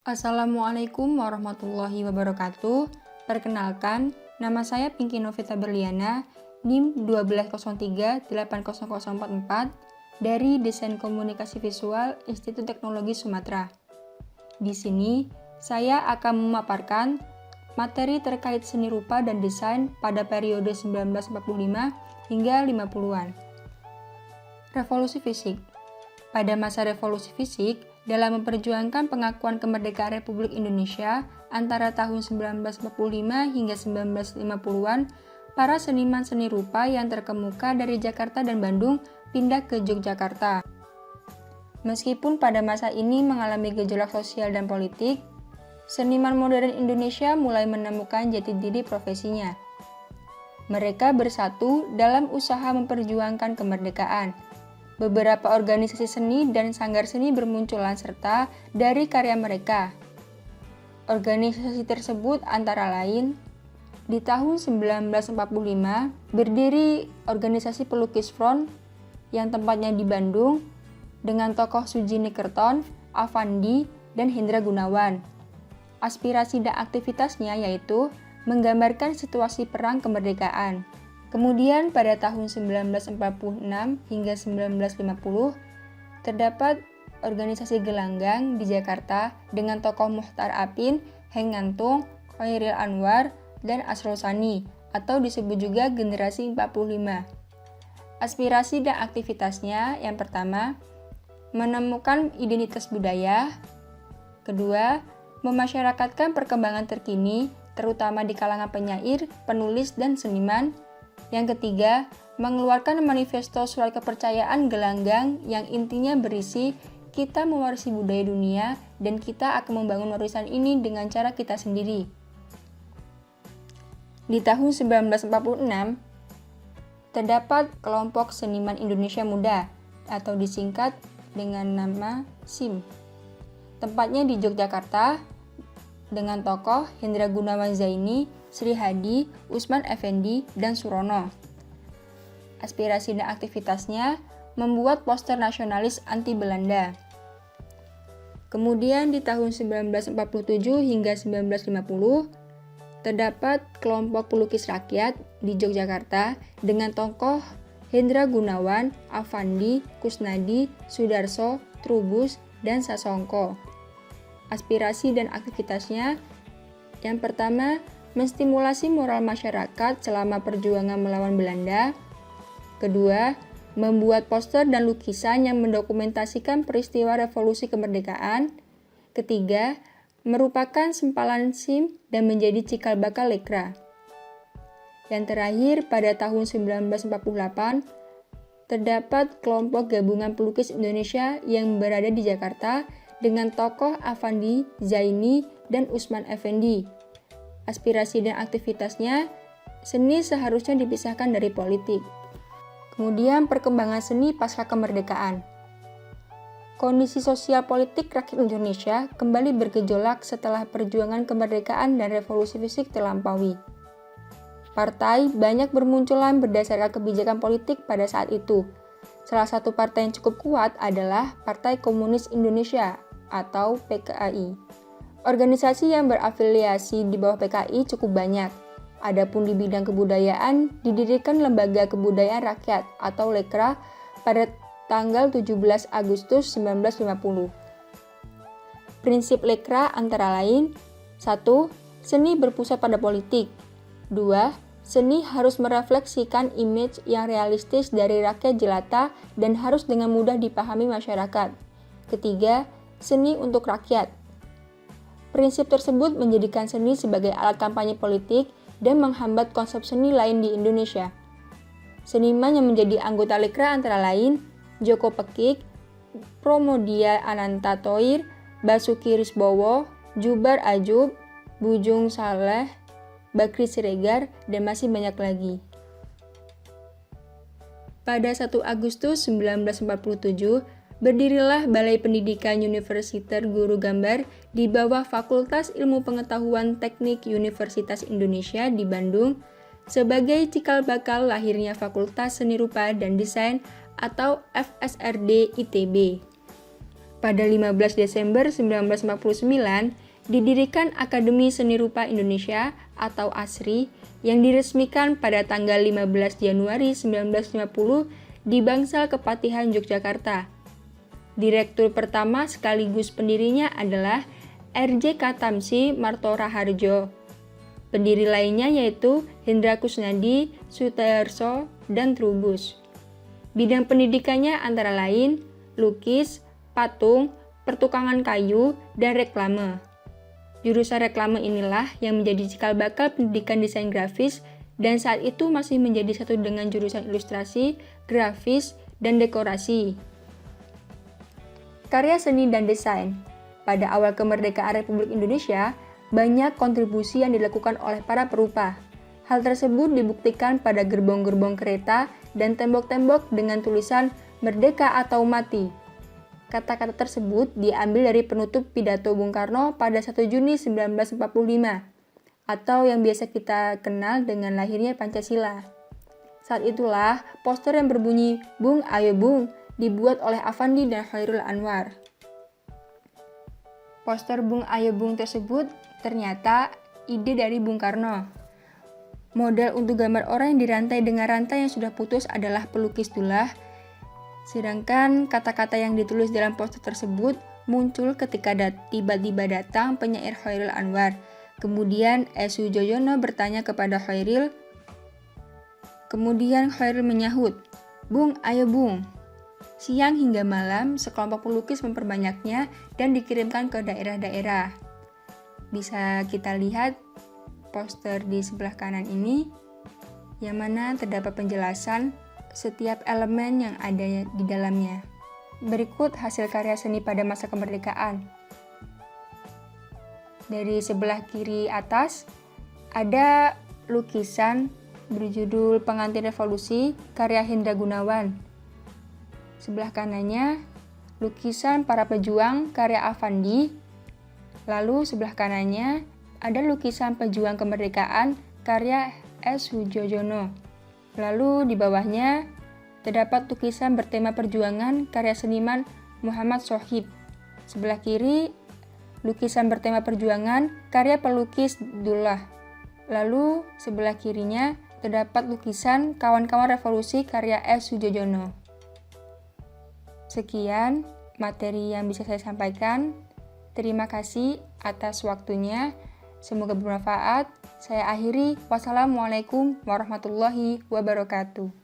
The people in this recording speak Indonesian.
Assalamualaikum warahmatullahi wabarakatuh. Perkenalkan, nama saya Pinky Novita Berliana, NIM 1203800044 dari Desain Komunikasi Visual Institut Teknologi Sumatera. Di sini, saya akan memaparkan materi terkait seni rupa dan desain pada periode 1945 hingga 50-an. Revolusi Fisik. Pada masa revolusi fisik, dalam memperjuangkan pengakuan kemerdekaan Republik Indonesia antara tahun 1945 hingga 1950-an, para seniman seni rupa yang terkemuka dari Jakarta dan Bandung pindah ke Yogyakarta. Meskipun pada masa ini mengalami gejolak sosial dan politik, seniman modern Indonesia mulai menemukan jati diri profesinya. Mereka bersatu dalam usaha memperjuangkan kemerdekaan. Beberapa organisasi seni dan sanggar seni bermunculan serta dari karya mereka. Organisasi tersebut antara lain, di tahun 1945 berdiri Organisasi Pelukis Front yang tempatnya di Bandung dengan tokoh Sujini Kerton, Avandi, dan Hendra Gunawan. Aspirasi dan aktivitasnya yaitu menggambarkan situasi perang kemerdekaan. Kemudian pada tahun 1946 hingga 1950 terdapat organisasi gelanggang di Jakarta dengan tokoh Muchtar Apin, Heng Ngantung, Khairil Anwar, dan Asrul Sani atau disebut juga generasi 45. Aspirasi dan aktivitasnya yang pertama, menemukan identitas budaya. Kedua, memasyarakatkan perkembangan terkini terutama di kalangan penyair, penulis, dan seniman. Yang ketiga, mengeluarkan manifesto surat kepercayaan gelanggang yang intinya berisi kita mewarisi budaya dunia dan kita akan membangun warisan ini dengan cara kita sendiri. Di tahun 1946, terdapat kelompok seniman Indonesia Muda atau disingkat dengan nama SIM. Tempatnya di Yogyakarta dengan tokoh Hendra Gunawan Zaini, Sri Hadi, Usman Effendi, dan Surono. Aspirasi dan aktivitasnya membuat poster nasionalis anti Belanda. Kemudian di tahun 1947 hingga 1950, terdapat kelompok pelukis rakyat di Yogyakarta dengan tokoh Hendra Gunawan, Avandi, Kusnadi, Sudarso, Trubus, dan Sasongko. Aspirasi dan aktivitasnya yang pertama, menstimulasi moral masyarakat selama perjuangan melawan Belanda. Kedua, membuat poster dan lukisan yang mendokumentasikan peristiwa revolusi kemerdekaan. Ketiga, merupakan sempalan SIM dan menjadi cikal bakal Lekra. Yang terakhir, pada tahun 1948, terdapat kelompok gabungan pelukis Indonesia yang berada di Jakarta dengan tokoh Avandi, Zaini, dan Usman Effendi. Aspirasi dan aktivitasnya, seni seharusnya dipisahkan dari politik. Kemudian perkembangan seni pasca kemerdekaan. Kondisi sosial politik rakyat Indonesia kembali bergejolak setelah perjuangan kemerdekaan dan revolusi fisik terlampaui. Partai banyak bermunculan berdasarkan kebijakan politik pada saat itu. Salah satu partai yang cukup kuat adalah Partai Komunis Indonesia atau PKI. Organisasi yang berafiliasi di bawah PKI cukup banyak. Adapun di bidang kebudayaan, didirikan Lembaga Kebudayaan Rakyat atau Lekra pada tanggal 17 Agustus 1950. Prinsip Lekra antara lain: 1. Seni berpusat pada politik. 2. Seni harus merefleksikan image yang realistis dari rakyat jelata dan harus dengan mudah dipahami masyarakat. Ketiga, seni untuk rakyat. Prinsip tersebut menjadikan seni sebagai alat kampanye politik dan menghambat konsep seni lain di Indonesia. Seniman yang menjadi anggota Lekra antara lain Joko Pekik, Promodia Ananta Thoir, Basuki Risbowo, Jubar Ajub, Bujung Saleh, Bakri Siregar, dan masih banyak lagi. Pada 1 Agustus 1947, berdirilah Balai Pendidikan Universiter Guru Gambar di bawah Fakultas Ilmu Pengetahuan Teknik Universitas Indonesia di Bandung sebagai cikal bakal lahirnya Fakultas Seni Rupa dan Desain atau FSRD ITB. Pada 15 Desember 1949, didirikan Akademi Seni Rupa Indonesia atau ASRI yang diresmikan pada tanggal 15 Januari 1950 di Bangsal Kepatihan Yogyakarta. Direktur pertama sekaligus pendirinya adalah R.J. Tamsi Marto Raharjo. Pendiri lainnya yaitu Hendra Kusnadi, Sutarso, dan Trubus. Bidang pendidikannya antara lain lukis, patung, pertukangan kayu, dan reklame. Jurusan reklame inilah yang menjadi cikal bakal pendidikan desain grafis dan saat itu masih menjadi satu dengan jurusan ilustrasi, grafis, dan dekorasi. Karya seni dan desain. Pada awal kemerdekaan Republik Indonesia, banyak kontribusi yang dilakukan oleh para perupa. Hal tersebut dibuktikan pada gerbong-gerbong kereta dan tembok-tembok dengan tulisan Merdeka atau Mati. Kata-kata tersebut diambil dari penutup pidato Bung Karno pada 1 Juni 1945, atau yang biasa kita kenal dengan lahirnya Pancasila. Saat itulah poster yang berbunyi "Bung, ayo Bung" dibuat oleh Affandi dan Khairul Anwar. Poster Bung, ayo Bung tersebut ternyata ide dari Bung Karno. Model untuk gambar orang yang dirantai dengan rantai yang sudah putus adalah pelukis tulah. Sedangkan kata-kata yang ditulis dalam poster tersebut muncul ketika tiba-tiba datang penyair Khairul Anwar. Kemudian S. Sujoyono bertanya kepada Khairil. Kemudian Khairil menyahut, "Bung, ayo Bung." Siang hingga malam, sekelompok pelukis memperbanyaknya dan dikirimkan ke daerah-daerah. Bisa kita lihat poster di sebelah kanan ini, yang mana terdapat penjelasan setiap elemen yang ada di dalamnya. Berikut hasil karya seni pada masa kemerdekaan. Dari sebelah kiri atas, ada lukisan berjudul Pengantin Revolusi karya Hendra Gunawan. Sebelah kanannya, lukisan Para Pejuang karya Affandi. Lalu sebelah kanannya, ada lukisan Pejuang Kemerdekaan karya S. Sujoyono. Lalu di bawahnya terdapat lukisan bertema perjuangan karya seniman Muhammad Sohib. Sebelah kiri, lukisan bertema perjuangan karya pelukis Dullah. Lalu sebelah kirinya terdapat lukisan Kawan-kawan Revolusi karya S. Sujoyono. Sekian materi yang bisa saya sampaikan. Terima kasih atas waktunya. Semoga bermanfaat. Saya akhiri. Wassalamualaikum warahmatullahi wabarakatuh.